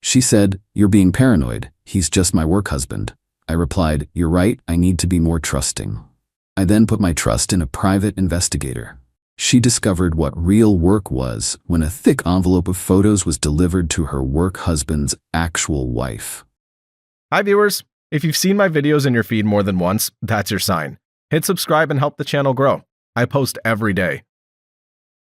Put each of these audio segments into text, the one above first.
She said, "You're being paranoid. He's just my work husband." I replied, "You're right, I need to be more trusting." I then put my trust in a private investigator. She discovered what real work was when a thick envelope of photos was delivered to her work husband's actual wife. Hi viewers, if you've seen my videos in your feed more than once, that's your sign. Hit subscribe and help the channel grow. I post every day.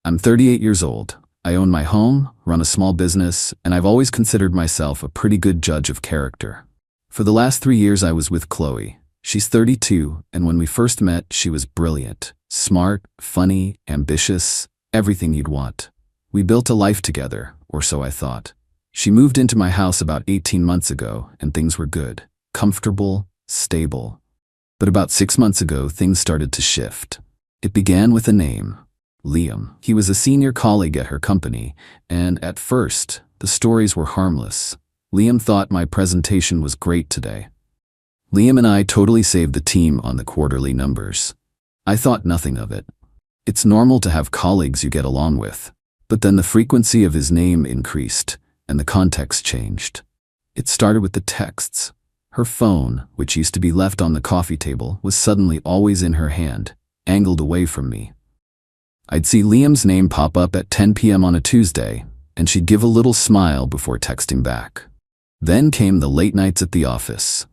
I'm 38 years old. I own my home, run a small business, and I've always considered myself a pretty good judge of character. For the last 3 years I was with Qley. She's 32, and when we first met, she was brilliant, smart, funny, ambitious, everything you'd want. We built a life together, or so I thought. She moved into my house about 18 months ago, and things were good, comfortable, stable. But about 6 months ago, things started to shift. It began with a name, Liam. He was a senior colleague at her company, and at first, the stories were harmless. Liam thought my presentation was great today. Liam and I totally saved the team on the quarterly numbers. I thought nothing of it. It's normal to have colleagues you get along with. But then the frequency of his name increased, and the context changed. It started with the texts. Her phone, which used to be left on the coffee table, was suddenly always in her hand, angled away from me. I'd see Liam's name pop up at 10 p.m. on a Tuesday, and she'd give a little smile before texting back. Then came the late nights at the office.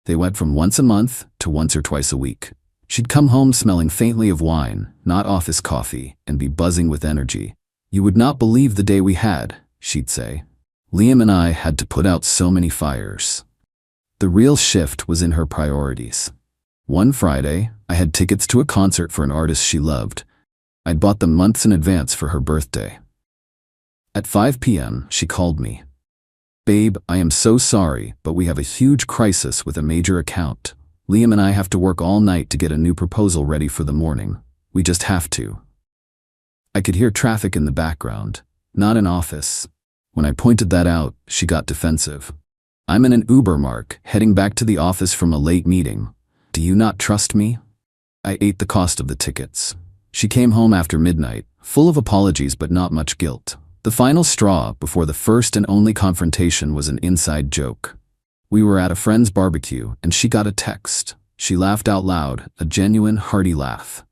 They went from once a month to once or twice a week. She'd come home smelling faintly of wine, not office coffee, and be buzzing with energy. "You would not believe the day we had," she'd say. Liam and I had to put out so many fires. The real shift was in her priorities. One Friday, I had tickets to a concert for an artist she loved. I'd bought them months in advance for her birthday. At 5 p.m., she called me. "Babe, I am so sorry, but we have a huge crisis with a major account. Liam and I have to work all night to get a new proposal ready for the morning. We just have to." I could hear traffic in the background, not an office. When I pointed that out, she got defensive. "I'm in an Uber, Mark, heading back to the office from a late meeting. Do you not trust me?" I ate the cost of the tickets. She came home after midnight, full of apologies but not much guilt. The final straw before the first and only confrontation was an inside joke. We were at a friend's barbecue, and she got a text. She laughed out loud, a genuine, hearty laugh.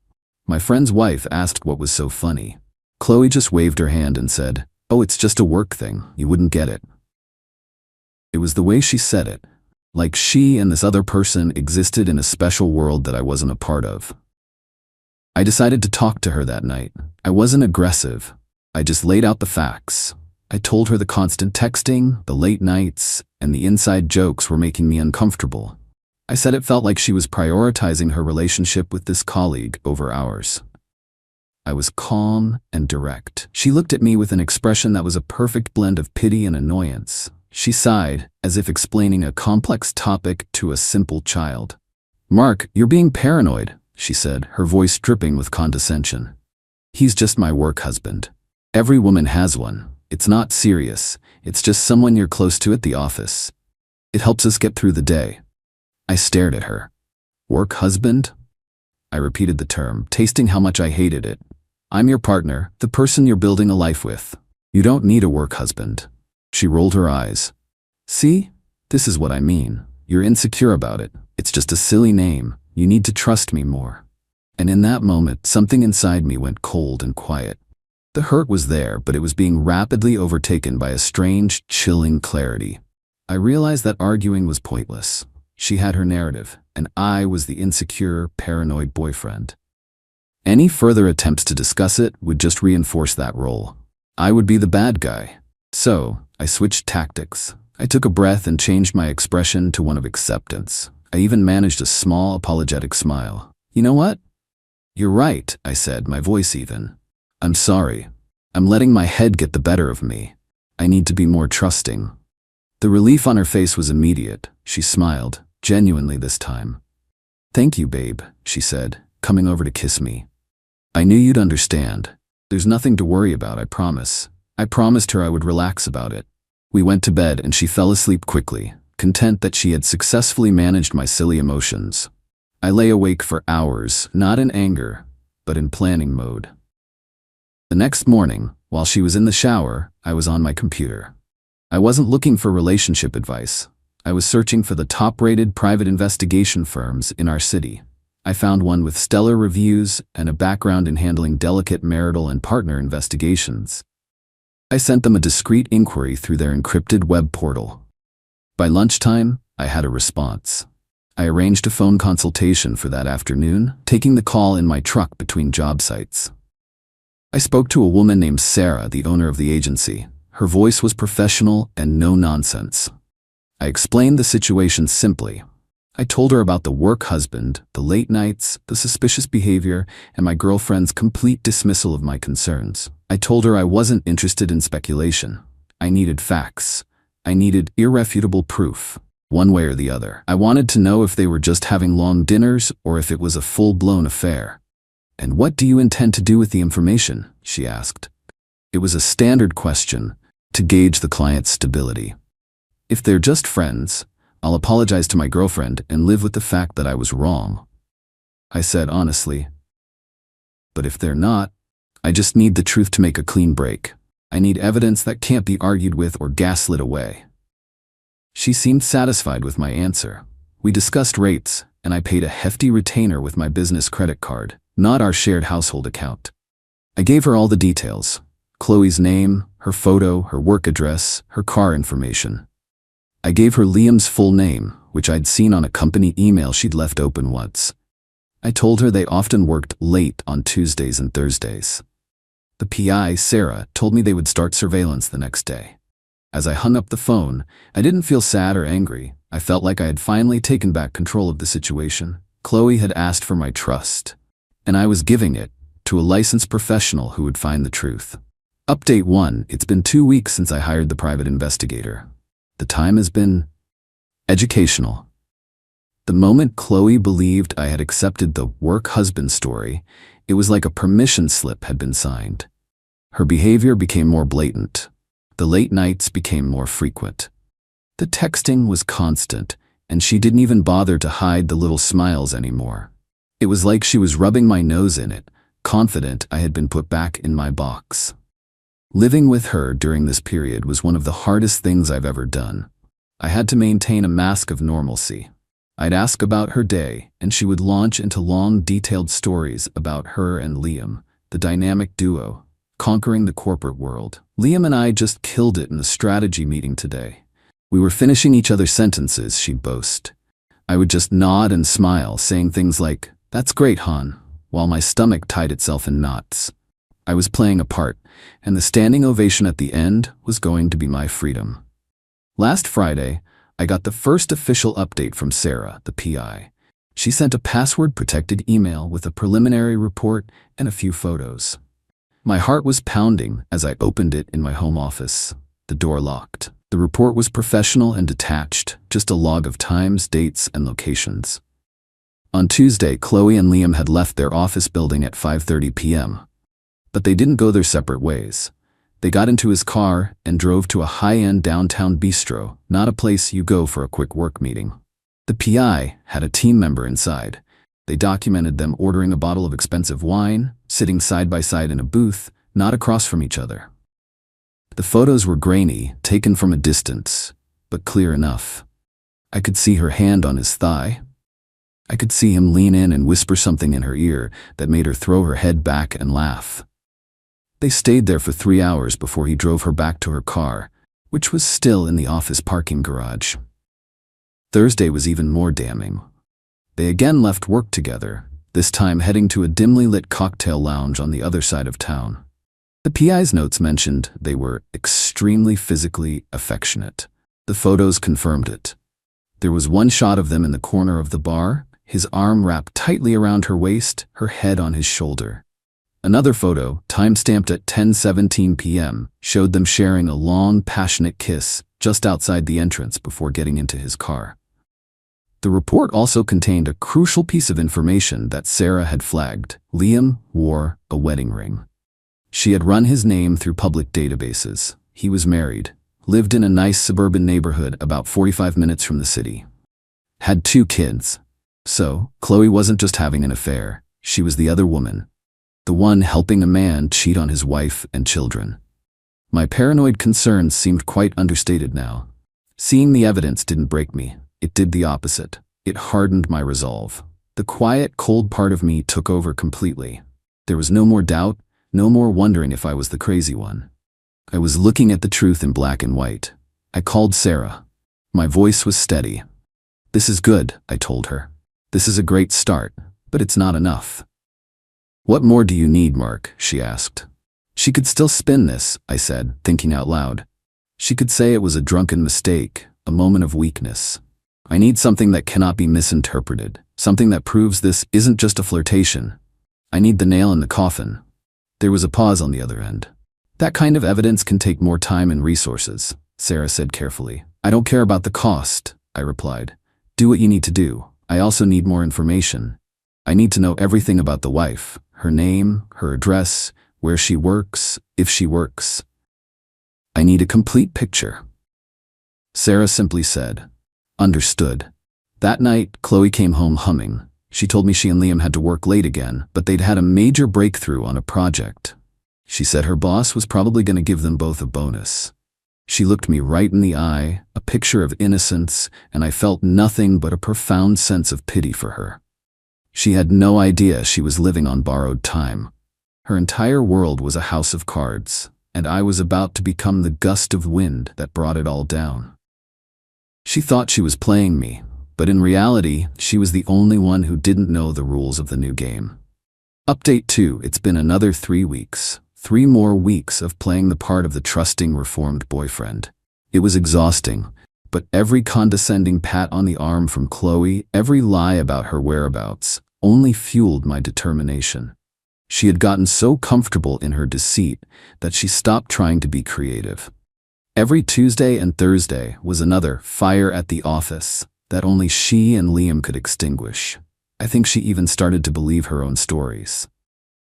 My friend's wife asked what was so funny. Qley just waved her hand and said, "Oh, it's just a work thing, you wouldn't get it." It was the way she said it, like she and this other person existed in a special world that I wasn't a part of. I decided to talk to her that night. I wasn't aggressive. I just laid out the facts. I told her the constant texting, the late nights, and the inside jokes were making me uncomfortable. I said it felt like she was prioritizing her relationship with this colleague over ours. I was calm and direct. She looked at me with an expression that was a perfect blend of pity and annoyance. She sighed, as if explaining a complex topic to a simple child. "Mark, you're being paranoid," she said, her voice dripping with condescension. "He's just my work husband. Every woman has one. It's not serious. It's just someone you're close to at the office. It helps us get through the day." I stared at her. "Work husband?" I repeated the term, tasting how much I hated it. "I'm your partner, the person you're building a life with. You don't need a work husband." She rolled her eyes. "See? This is what I mean. You're insecure about it. It's just a silly name. You need to trust me more." And in that moment, something inside me went cold and quiet. The hurt was there, but it was being rapidly overtaken by a strange, chilling clarity. I realized that arguing was pointless. She had her narrative, and I was the insecure, paranoid boyfriend. Any further attempts to discuss it would just reinforce that role. I would be the bad guy. So, I switched tactics. I took a breath and changed my expression to one of acceptance. I even managed a small, apologetic smile. "You know what? You're right," I said, my voice even. "I'm sorry. I'm letting my head get the better of me. I need to be more trusting." The relief on her face was immediate. She smiled, genuinely this time. "Thank you, babe," she said, coming over to kiss me. "I knew you'd understand. There's nothing to worry about, I promise." I promised her I would relax about it. We went to bed and she fell asleep quickly, content that she had successfully managed my silly emotions. I lay awake for hours, not in anger, but in planning mode. The next morning, while she was in the shower, I was on my computer. I wasn't looking for relationship advice. I was searching for the top-rated private investigation firms in our city. I found one with stellar reviews and a background in handling delicate marital and partner investigations. I sent them a discreet inquiry through their encrypted web portal. By lunchtime, I had a response. I arranged a phone consultation for that afternoon, taking the call in my truck between job sites. I spoke to a woman named Sarah, the owner of the agency. Her voice was professional and no nonsense. I explained the situation simply. I told her about the work husband, the late nights, the suspicious behavior, and my girlfriend's complete dismissal of my concerns. I told her I wasn't interested in speculation. I needed facts. I needed irrefutable proof, one way or the other. I wanted to know if they were just having long dinners or if it was a full-blown affair. "And what do you intend to do with the information?" she asked. It was a standard question to gauge the client's stability. "If they're just friends, I'll apologize to my girlfriend and live with the fact that I was wrong," I said honestly. "But if they're not, I just need the truth to make a clean break. I need evidence that can't be argued with or gaslit away." She seemed satisfied with my answer. We discussed rates, and I paid a hefty retainer with my business credit card, not our shared household account. I gave her all the details: Qley's name, her photo, her work address, her car information. I gave her Liam's full name, which I'd seen on a company email she'd left open once. I told her they often worked late on Tuesdays and Thursdays. The PI, Sarah, told me they would start surveillance the next day. As I hung up the phone, I didn't feel sad or angry. I felt like I had finally taken back control of the situation. Qley had asked for my trust, and I was giving it to a licensed professional who would find the truth. Update 1. It's been 2 weeks since I hired the private investigator. The time has been educational. The moment Qley believed I had accepted the work husband story, it was like a permission slip had been signed. Her behavior became more blatant. The late nights became more frequent. The texting was constant, and she didn't even bother to hide the little smiles anymore. It was like she was rubbing my nose in it, confident I had been put back in my box. Living with her during this period was one of the hardest things I've ever done. I had to maintain a mask of normalcy. I'd ask about her day, and she would launch into long, detailed stories about her and Liam, the dynamic duo, conquering the corporate world. "Liam and I just killed it in the strategy meeting today. We were finishing each other's sentences," she'd boast. I would just nod and smile, saying things like, "That's great, hon," while my stomach tied itself in knots. I was playing a part, and the standing ovation at the end was going to be my freedom. Last Friday, I got the first official update from Sarah, the PI. She sent a password-protected email with a preliminary report and a few photos. My heart was pounding as I opened it in my home office. The door locked. The report was professional and detached, just a log of times, dates, and locations. On Tuesday, Qley and Liam had left their office building at 5:30 p.m. But they didn't go their separate ways. They got into his car and drove to a high-end downtown bistro, not a place you go for a quick work meeting. The PI had a team member inside. They documented them ordering a bottle of expensive wine, sitting side by side in a booth, not across from each other. The photos were grainy, taken from a distance, but clear enough. I could see her hand on his thigh. I could see him lean in and whisper something in her ear that made her throw her head back and laugh. They stayed there for 3 hours before he drove her back to her car, which was still in the office parking garage. Thursday was even more damning. They again left work together, this time heading to a dimly lit cocktail lounge on the other side of town. The PI's notes mentioned they were extremely physically affectionate. The photos confirmed it. There was one shot of them in the corner of the bar, his arm wrapped tightly around her waist, her head on his shoulder. Another photo, time-stamped at 10:17 p.m., showed them sharing a long, passionate kiss just outside the entrance before getting into his car. The report also contained a crucial piece of information that Sarah had flagged. Liam wore a wedding ring. She had run his name through public databases. He was married, lived in a nice suburban neighborhood about 45 minutes from the city. Had 2 kids. So, Qley wasn't just having an affair, she was the other woman. The one helping a man cheat on his wife and children. My paranoid concerns seemed quite understated now. Seeing the evidence didn't break me. It did the opposite. It hardened my resolve. The quiet, cold part of me took over completely. There was no more doubt, no more wondering if I was the crazy one. I was looking at the truth in black and white. I called Sarah. My voice was steady. "This is good," I told her. "This is a great start, but it's not enough." "What more do you need, Mark?" she asked. She could still spin this, I said, thinking out loud. She could say it was a drunken mistake, a moment of weakness. I need something that cannot be misinterpreted, something that proves this isn't just a flirtation. I need the nail in the coffin. There was a pause on the other end. "That kind of evidence can take more time and resources," Sarah said carefully. "I don't care about the cost," I replied. "Do what you need to do. I also need more information. I need to know everything about the wife, her name, her address, where she works, if she works. I need a complete picture." Sarah simply said, "Understood." That night, Qley came home humming. She told me she and Liam had to work late again, but they'd had a major breakthrough on a project. She said her boss was probably going to give them both a bonus. She looked me right in the eye, a picture of innocence, and I felt nothing but a profound sense of pity for her. She had no idea she was living on borrowed time. Her entire world was a house of cards, and I was about to become the gust of wind that brought it all down. She thought she was playing me, but in reality, she was the only one who didn't know the rules of the new game. Update 2. It's been another 3 weeks. 3 more weeks of playing the part of the trusting, reformed boyfriend. It was exhausting, but every condescending pat on the arm from Qley, every lie about her whereabouts, only fueled my determination. She had gotten so comfortable in her deceit that she stopped trying to be creative. Every Tuesday and Thursday was another fire at the office that only she and Liam could extinguish. I think she even started to believe her own stories.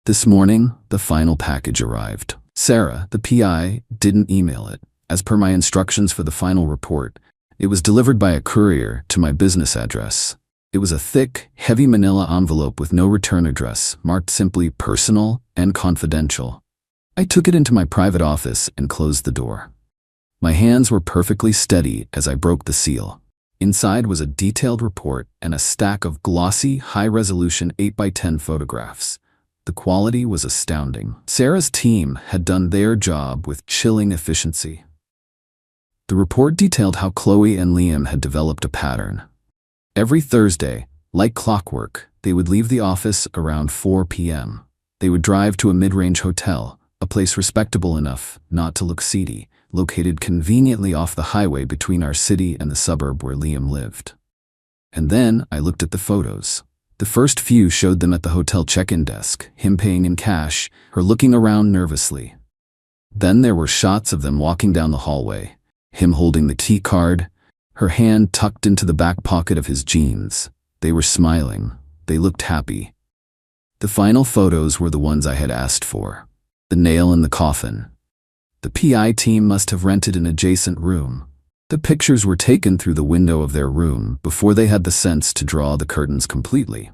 This morning, the final package arrived. Sarah, the PI, didn't email it. As per my instructions for the final report, it was delivered by a courier to my business address. It was a thick, heavy manila envelope with no return address, marked simply personal and confidential. I took it into my private office and closed the door. My hands were perfectly steady as I broke the seal. Inside was a detailed report and a stack of glossy, high-resolution 8x10 photographs. The quality was astounding. Sarah's team had done their job with chilling efficiency. The report detailed how Qley and Liam had developed a pattern. Every Thursday, like clockwork, they would leave the office around 4 p.m. They would drive to a mid-range hotel, a place respectable enough not to look seedy, located conveniently off the highway between our city and the suburb where Liam lived. And then I looked at the photos. The first few showed them at the hotel check-in desk, him paying in cash, her looking around nervously. Then there were shots of them walking down the hallway, him holding the key card, her hand tucked into the back pocket of his jeans. They were smiling. They looked happy. The final photos were the ones I had asked for. The nail in the coffin. The PI team must have rented an adjacent room. The pictures were taken through the window of their room before they had the sense to draw the curtains completely.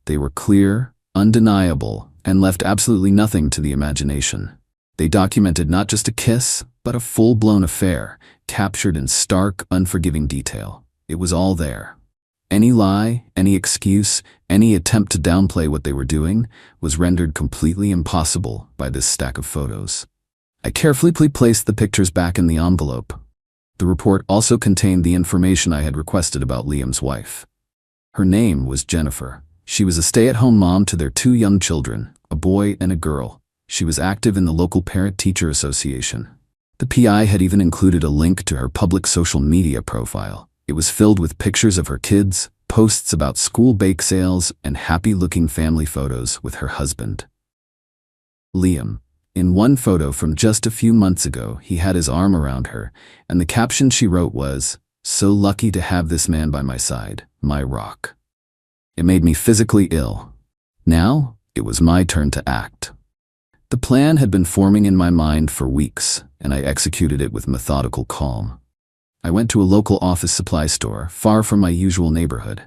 They were clear, undeniable, and left absolutely nothing to the imagination. They documented not just a kiss, but a full-blown affair, captured in stark, unforgiving detail. It was all there. Any lie, any excuse, any attempt to downplay what they were doing was rendered completely impossible by this stack of photos. I carefully placed the pictures back in the envelope. The report also contained the information I had requested about Liam's wife. Her name was Jennifer. She was a stay-at-home mom to their 2 young children, a boy and a girl. She was active in the local parent-teacher association. The PI had even included a link to her public social media profile. It was filled with pictures of her kids, posts about school bake sales, and happy-looking family photos with her husband. Liam. In one photo from just a few months ago, he had his arm around her, and the caption she wrote was, "So lucky to have this man by my side, my rock." It made me physically ill. Now, it was my turn to act. The plan had been forming in my mind for weeks, and I executed it with methodical calm. I went to a local office supply store, far from my usual neighborhood.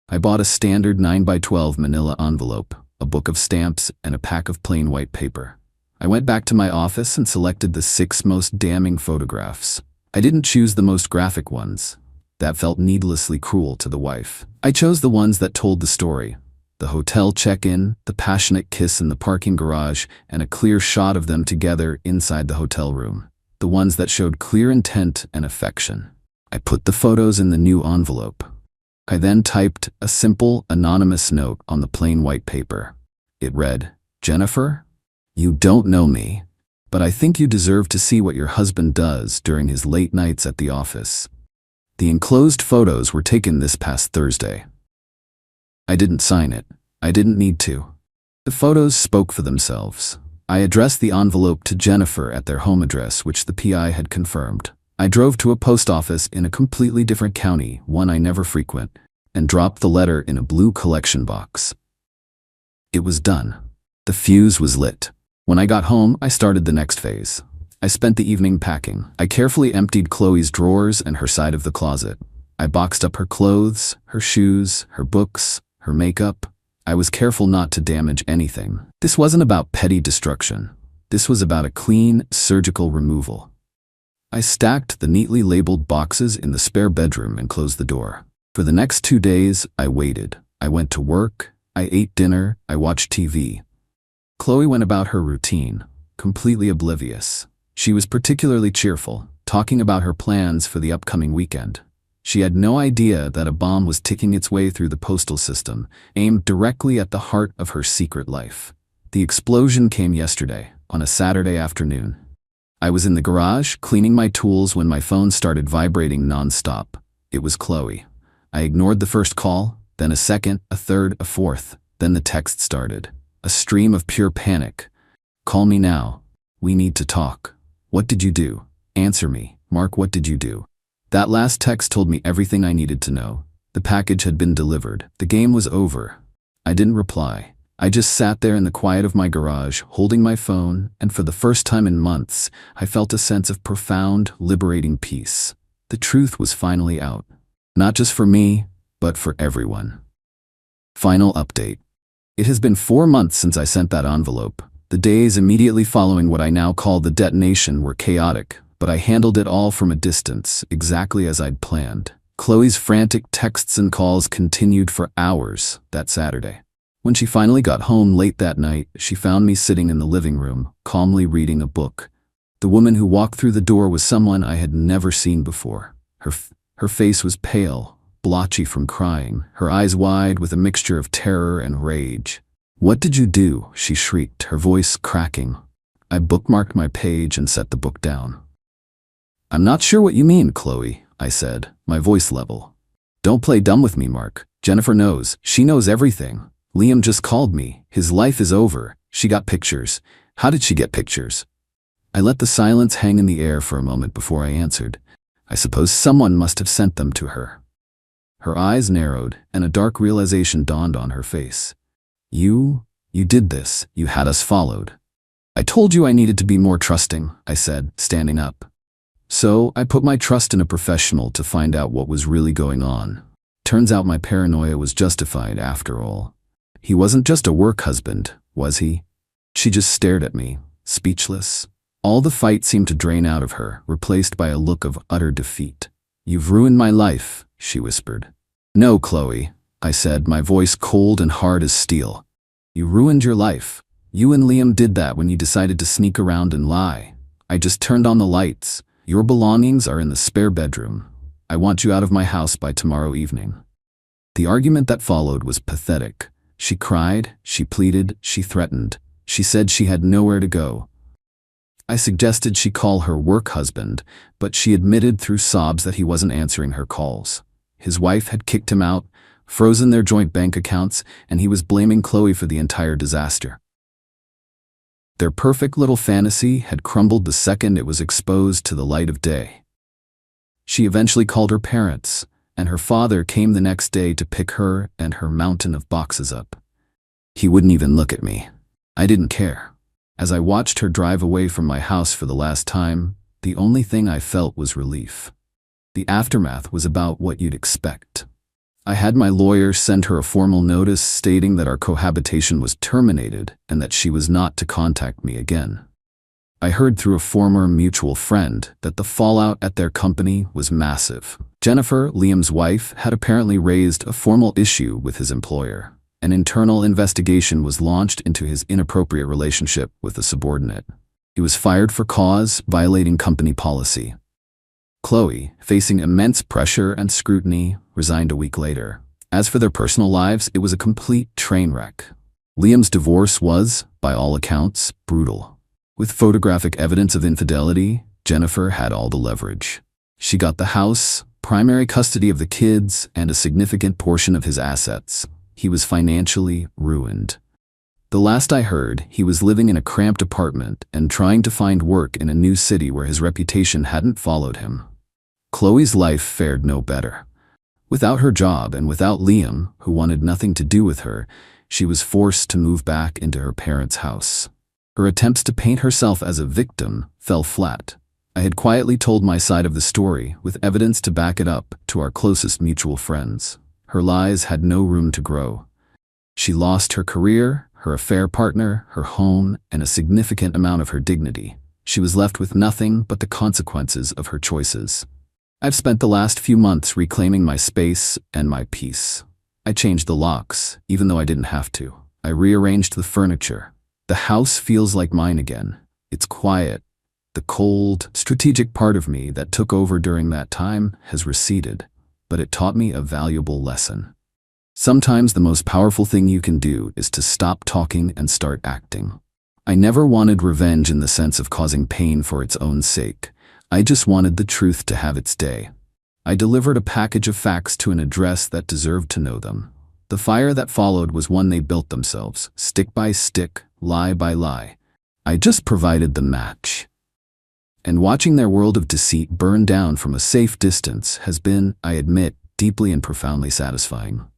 I bought a standard 9x12 manila envelope, a book of stamps, and a pack of plain white paper. I went back to my office and selected the 6 most damning photographs. I didn't choose the most graphic ones. That felt needlessly cruel to the wife. I chose the ones that told the story. The hotel check-in, the passionate kiss in the parking garage, and a clear shot of them together inside the hotel room. The ones that showed clear intent and affection. I put the photos in the new envelope. I then typed a simple, anonymous note on the plain white paper. It read, "Jennifer, you don't know me, but I think you deserve to see what your husband does during his late nights at the office." The enclosed photos were taken this past Thursday. I didn't sign it. I didn't need to. The photos spoke for themselves. I addressed the envelope to Jennifer at their home address, which the PI had confirmed. I drove to a post office in a completely different county, one I never frequent, and dropped the letter in a blue collection box. It was done. The fuse was lit. When I got home, I started the next phase. I spent the evening packing. I carefully emptied Qley's drawers and her side of the closet. I boxed up her clothes, her shoes, her books, her makeup. I was careful not to damage anything. This wasn't about petty destruction. This was about a clean, surgical removal. I stacked the neatly labeled boxes in the spare bedroom and closed the door. For the next 2 days, I waited. I went to work. I ate dinner. I watched TV. Qley went about her routine, completely oblivious. She was particularly cheerful, talking about her plans for the upcoming weekend. She had no idea that a bomb was ticking its way through the postal system, aimed directly at the heart of her secret life. The explosion came yesterday, on a Saturday afternoon. I was in the garage, cleaning my tools when my phone started vibrating non-stop. It was Qley. I ignored the first call, then a second, a third, a fourth. Then the text started. A stream of pure panic. "Call me now. We need to talk. What did you do? Answer me. Mark, what did you do?" That last text told me everything I needed to know. The package had been delivered. The game was over. I didn't reply. I just sat there in the quiet of my garage, holding my phone, and for the first time in months, I felt a sense of profound, liberating peace. The truth was finally out. Not just for me, but for everyone. Final update. It has been 4 months since I sent that envelope. The days immediately following what I now call the detonation were chaotic, but I handled it all from a distance, exactly as I'd planned. Qley's frantic texts and calls continued for hours that Saturday. When she finally got home late that night, she found me sitting in the living room, calmly reading a book. The woman who walked through the door was someone I had never seen before. Her face was pale, blotchy from crying, her eyes wide with a mixture of terror and rage. "What did you do?" she shrieked, her voice cracking. I bookmarked my page and set the book down. "I'm not sure what you mean, Qley," I said, my voice level. "Don't play dumb with me, Mark. Jennifer knows. She knows everything. Liam just called me. His life is over. She got pictures. How did she get pictures?" I let the silence hang in the air for a moment before I answered. "I suppose someone must have sent them to her." Her eyes narrowed, and a dark realization dawned on her face. You did this. You had us followed." "I told you I needed to be more trusting," I said, standing up. "So I put my trust in a professional to find out what was really going on. Turns out my paranoia was justified after all. He wasn't just a work husband, was he?" She just stared at me, speechless. All the fight seemed to drain out of her, replaced by a look of utter defeat. "You've ruined my life," she whispered. "No, Qley," I said, my voice cold and hard as steel. "You ruined your life. You and Liam did that when you decided to sneak around and lie. I just turned on the lights. Your belongings are in the spare bedroom. I want you out of my house by tomorrow evening." The argument that followed was pathetic. She cried, she pleaded, she threatened. She said she had nowhere to go. I suggested she call her work husband, but she admitted through sobs that he wasn't answering her calls. His wife had kicked him out, frozen their joint bank accounts, and he was blaming Qley for the entire disaster. Their perfect little fantasy had crumbled the second it was exposed to the light of day. She eventually called her parents, and her father came the next day to pick her and her mountain of boxes up. He wouldn't even look at me. I didn't care. As I watched her drive away from my house for the last time, the only thing I felt was relief. The aftermath was about what you'd expect. I had my lawyer send her a formal notice stating that our cohabitation was terminated and that she was not to contact me again. I heard through a former mutual friend that the fallout at their company was massive. Jennifer, Liam's wife, had apparently raised a formal issue with his employer. An internal investigation was launched into his inappropriate relationship with a subordinate. He was fired for cause, violating company policy. Qley, facing immense pressure and scrutiny, resigned a week later. As for their personal lives, it was a complete train wreck. Liam's divorce was, by all accounts, brutal. With photographic evidence of infidelity, Jennifer had all the leverage. She got the house, primary custody of the kids, and a significant portion of his assets. He was financially ruined. The last I heard, he was living in a cramped apartment and trying to find work in a new city where his reputation hadn't followed him. Qley's life fared no better. Without her job and without Liam, who wanted nothing to do with her, she was forced to move back into her parents' house. Her attempts to paint herself as a victim fell flat. I had quietly told my side of the story, with evidence to back it up, to our closest mutual friends. Her lies had no room to grow. She lost her career, her affair partner, her home, and a significant amount of her dignity. She was left with nothing but the consequences of her choices. I've spent the last few months reclaiming my space and my peace. I changed the locks, even though I didn't have to. I rearranged the furniture. The house feels like mine again. It's quiet. The cold, strategic part of me that took over during that time has receded, but it taught me a valuable lesson. Sometimes the most powerful thing you can do is to stop talking and start acting. I never wanted revenge in the sense of causing pain for its own sake. I just wanted the truth to have its day. I delivered a package of facts to an address that deserved to know them. The fire that followed was one they built themselves, stick by stick, lie by lie. I just provided the match. And watching their world of deceit burn down from a safe distance has been, I admit, deeply and profoundly satisfying.